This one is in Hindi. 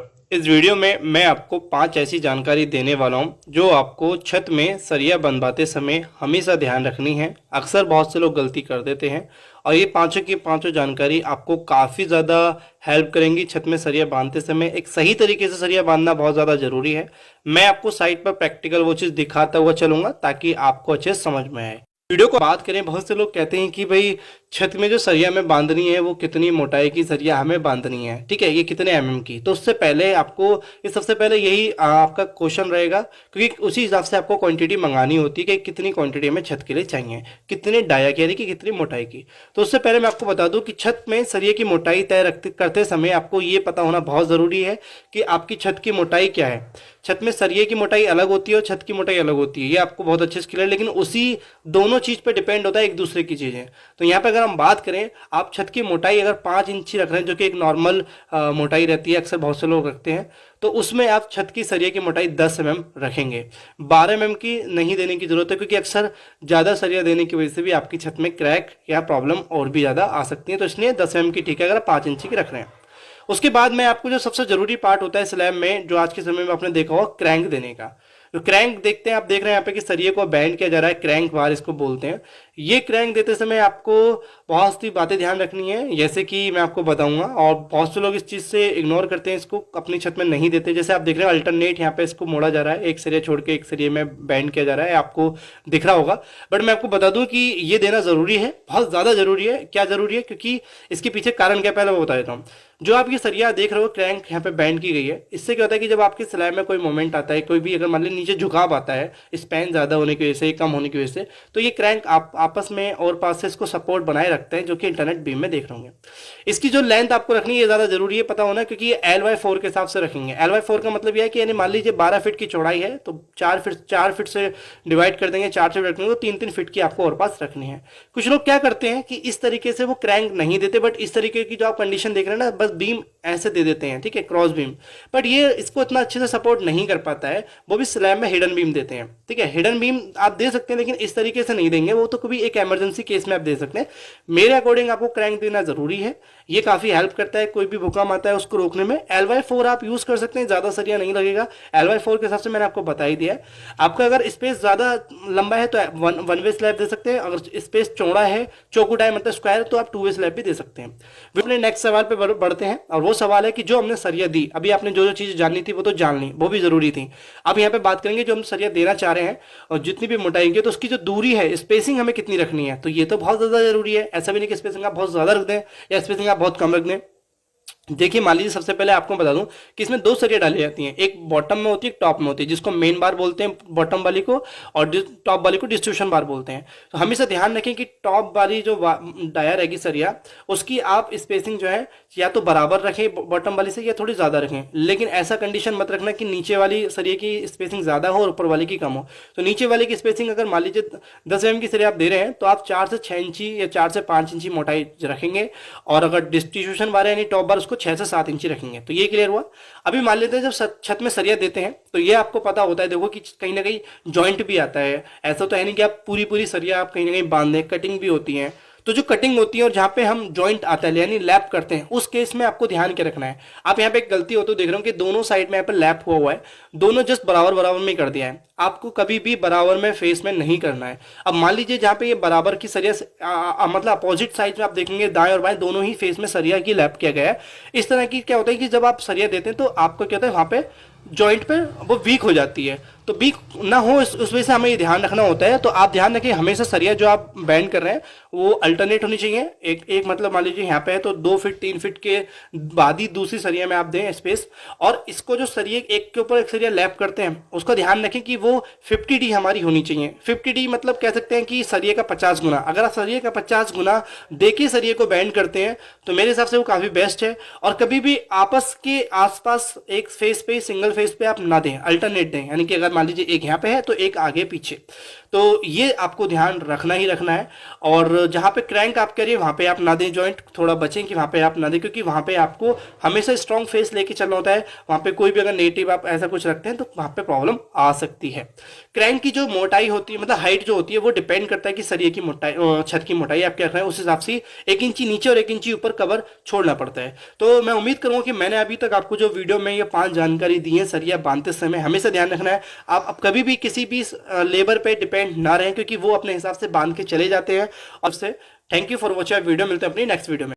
इस वीडियो में मैं आपको 5 ऐसी जानकारी देने वाला हूं जो आपको छत में सरिया बंधवाते समय हमेशा ध्यान रखनी है। अक्सर बहुत से लोग गलती कर देते हैं और ये पांचों की पांचों जानकारी आपको काफ़ी ज़्यादा हेल्प करेंगी। छत में सरिया बांधते समय एक सही तरीके से सरिया बांधना बहुत ज़्यादा ज़रूरी है। मैं आपको साइट पर प्रैक्टिकल वो चीज़ दिखाता हुआ चलूंगा ताकि आपको अच्छे से समझ में आए। वीडियो को बात करें, बहुत से लोग कहते हैं कि भाई छत में जो सरिया हमें बांधनी है वो कितनी मोटाई की सरिया हमें बांधनी है, ठीक है, ये कितने एमएम की। तो उससे पहले आपको ये सबसे पहले यही आपका क्वेश्चन रहेगा, क्योंकि उसी हिसाब से आपको क्वांटिटी मंगानी होती है कि कितनी क्वांटिटी हमें छत के लिए चाहिए, कितने डाया की यानी कि कितनी मोटाई की। तो उससे पहले मैं आपको बता दूं कि छत में सरिया की मोटाई तय करते समय आपको ये पता होना बहुत ज़रूरी है कि आपकी छत की मोटाई क्या है। छत में सरिये की मोटाई अलग होती है और छत की मोटाई अलग होती है, ये आपको बहुत अच्छे से क्लियर, लेकिन उसी दोनों चीज़ पे डिपेंड होता है एक दूसरे की चीज़ें। तो यहाँ पे अगर हम बात करें, आप छत की मोटाई अगर 5 इंची रख रहे हैं जो कि एक नॉर्मल मोटाई रहती है, अक्सर बहुत से लोग रखते हैं, तो उसमें आप छत की सरिया की मोटाई 10 mm रखेंगे। 12 mm की नहीं देने की जरूरत है, क्योंकि अक्सर ज़्यादा सरिया देने की वजह से भी आपकी छत में क्रैक या प्रॉब्लम और भी ज़्यादा आ सकती है। तो इसलिए 10 mm की ठीक है अगर आप 5 इंची की रख रहे हैं। उसके बाद में आपको जो सबसे जरूरी पार्ट होता है स्लैब में, जो आज के समय में आपने देखा होगा, क्रैंक देने का। तो क्रैंक देखते हैं, आप देख रहे हैं यहाँ पे कि सरिये को बैंड किया जा रहा है, क्रैंक बार इसको बोलते हैं। ये क्रैंक देते समय आपको बहुत सी बातें ध्यान रखनी है, जैसे कि मैं आपको बताऊंगा। और बहुत से लोग इस चीज़ से इग्नोर करते हैं, इसको अपनी छत में नहीं देते। जैसे आप देख रहे हैं अल्टरनेट यहाँ पे इसको मोड़ा जा रहा है, एक सरिया छोड़ के एक सरिये में बैंड किया जा रहा है, आपको दिख रहा होगा। बट मैं आपको बता दूं कि ये देना जरूरी है, बहुत ज़्यादा जरूरी है। क्या जरूरी है, क्योंकि इसके पीछे कारण क्या, पहले मैं बता देता हूँ। जो आप ये सरिया देख रहे हो क्रैंक यहाँ पे बैंड की गई है, इससे क्या होता है कि जब आपके स्लैब में कोई मोमेंट आता है, कोई भी अगर मान लीजिए नीचे झुकाव आता है स्पैन ज़्यादा होने की वजह से, कम होने की वजह से, तो ये क्रैंक आप आपस में और पास से इसको सपोर्ट बनाए रखते हैं, जो कि इंटरनेट बीम में देख रहे होंगे। इसकी जो लेंथ आपको रखनी है ये ज़्यादा जरूरी है पता होना, क्योंकि ये L/4 के हिसाब से रखेंगे। L/4 का मतलब यह है कि यानी मान लीजिए 12 फीट की चौड़ाई है तो 4 फीट से डिवाइड कर देंगे, 4 से रखेंगे तो 3-3 फीट की आपको और पास रखनी है। कुछ लोग क्या करते हैं कि इस तरीके से वो क्रैंक नहीं देते, बट इस तरीके की जो आप कंडीशन देख रहे हैं ना, बस बीम ऐसे दे देते हैं, ठीक है, क्रॉस बीम। बट ये इसको इतना अच्छे से सपोर्ट नहीं कर पाता है, वो भी स्लैब में हिडन बीम देते हैं, ठीक है। हिडन बीम आप दे सकते हैं लेकिन इस तरीके से नहीं देंगे, वो तो कभी एक इमरजेंसी केस में आप दे सकते हैं। मेरे अकॉर्डिंग आपको क्रैंक देना जरूरी है, ये काफी हेल्प करता है, कोई भी भूकंप आता है उसको रोकने में। L/4 आप यूज कर सकते हैं, ज्यादा सरिया नहीं लगेगा। L/4 के हिसाब से मैंने आपको बता ही दिया है। आपका अगर स्पेस ज्यादा लंबा है तो वन वे स्लैब दे सकते हैं, अगर स्पेस चौड़ा है, चौकुटाई मतलब स्क्वायर, तो आप 2 वे स्लैब भी दे सकते हैं। अपने नेक्स्ट सवाल पे बढ़ते हैं, और वो सवाल है कि जो हमने सरिया दी, अभी आपने जो जो चीज़ जाननी थी वो तो जान ली, वो भी जरूरी थी। अब यहाँ पे बात करेंगे जो हम सरिया देना चाह रहे हैं और जितनी भी मोटाई की, तो उसकी जो दूरी है, स्पेसिंग हमें कितनी रखनी है, तो ये तो बहुत ज़्यादा जरूरी है। ऐसा भी नहीं कि स्पेसिंग आप बहुत ज़्यादा रख दें या स्पेसिंग आप बहुत कम रख दें। देखिए मान लीजिए सबसे पहले आपको बता दूं कि इसमें 2 सरिया डाली जाती हैं, एक बॉटम में होती है, एक टॉप में होती है, जिसको मेन बार बोलते हैं बॉटम वाली को, और टॉप वाली को डिस्ट्रीब्यूशन बार बोलते हैं। तो हमेशा ध्यान रखें कि टॉप वाली जो डाया रहेगी सरिया, उसकी आप स्पेसिंग जो है या तो बराबर रखें बॉटम वाली से, या थोड़ी ज़्यादा रखें। लेकिन ऐसा कंडीशन मत रखना कि नीचे वाली सरिया की स्पेसिंग ज़्यादा हो और ऊपर वाली की कम हो। तो नीचे वाले की स्पेसिंग अगर मान लीजिए 10 mm की सरिया आप दे रहे हैं, तो आप 4 से 6 इंची या 4 से 5 इंची मोटाई रखेंगे, और अगर डिस्ट्रीब्यूशन बार यानी टॉप बार, उसको 6 से 7 इंची रखेंगे। तो ये क्लियर हुआ। अभी मान लेते हैं जब छत में सरिया देते हैं तो ये आपको पता होता है, देखो कि कहीं ना कहीं जॉइंट भी आता है। ऐसा तो है नहीं कि आप पूरी पूरी सरिया आप कहीं ना कहीं बांध दें, कटिंग भी होती है। तो जो कटिंग होती है और जहाँ पे हम जॉइंट आता है यानी लैप करते हैं, उस केस में आपको ध्यान क्या रखना है। आप यहाँ पे एक गलती होती है, देख रहे हो कि दोनों साइड में यहाँ पे लैप हुआ है, दोनों जस्ट बराबर बराबर में कर दिया है। आपको कभी भी बराबर में फेस में नहीं करना है। अब मान लीजिए जहाँ पे ये बराबर की सरिया मतलब अपोजिट साइड में आप देखेंगे, दाएं और बाएं दोनों ही फेस में सरिया की लैप किया गया है। इस तरह की क्या होता है कि जब आप सरिया देते हैं तो आपको क्या होता है, वहाँ पे जॉइंट पे वो वीक हो जाती है। तो वीक ना हो उस वजह से हमें ये ध्यान रखना होता है। तो आप ध्यान रखें हमेशा सरिया जो आप बैंड कर रहे हैं वो अल्टरनेट होनी चाहिए। एक मतलब मान लीजिए यहाँ पे है तो 2 फीट 3 फीट के बाद ही दूसरी सरिया में आप दें स्पेस। और इसको जो सरिया एक के ऊपर एक सरिया लैप करते हैं, उसका ध्यान रखें कि वो 50D हमारी होनी चाहिए। 50D मतलब कह सकते हैं कि सरिया का 50 गुना। अगर आप सरिया का 50 गुना देके सरिया को बैंड करते हैं तो मेरे हिसाब से वो काफ़ी बेस्ट है। और कभी भी आपस के आसपास एक फेस पे, सिंगल फेस पे आप ना दें, अल्टरनेट दें। यानी कि अगर मान लीजिए एक यहाँ पे है तो एक आगे पीछे, तो ये आपको ध्यान रखना ही रखना है। और जहाँ पे क्रैंक आप करिए वहाँ पे आप ना दें, जॉइंट थोड़ा बचें कि वहाँ पे आप ना दें, क्योंकि वहाँ पे आपको हमेशा स्ट्रॉन्ग फेस लेके चलना होता है। वहाँ पे कोई भी अगर नेगेटिव आप ऐसा कुछ रखते हैं तो वहाँ पे प्रॉब्लम आ सकती है। है। क्रैंक की जो मोटाई होती है, मतलब हाइट जो होती है, वो डिपेंड करता है कि सरिये की मोटाई, छत की मोटाई आप क्या रख रहे हैं, उस हिसाब से 1 इंची नीचे और 1 इंची ऊपर कवर छोड़ना पड़ता है। तो मैं उम्मीद करूंगा कि मैंने अभी तक आपको जो वीडियो में ये 5 जानकारी दी है, सरिया बांधते समय हमेशा ध्यान रखना है, आप अब कभी भी किसी भी लेबर पे डिपेंड ना रहें, क्योंकि वो अपने हिसाब से बांध के चले जाते हैं। और से thank you for watching video, मिलते हैं अपनी नेक्स्ट वीडियो में।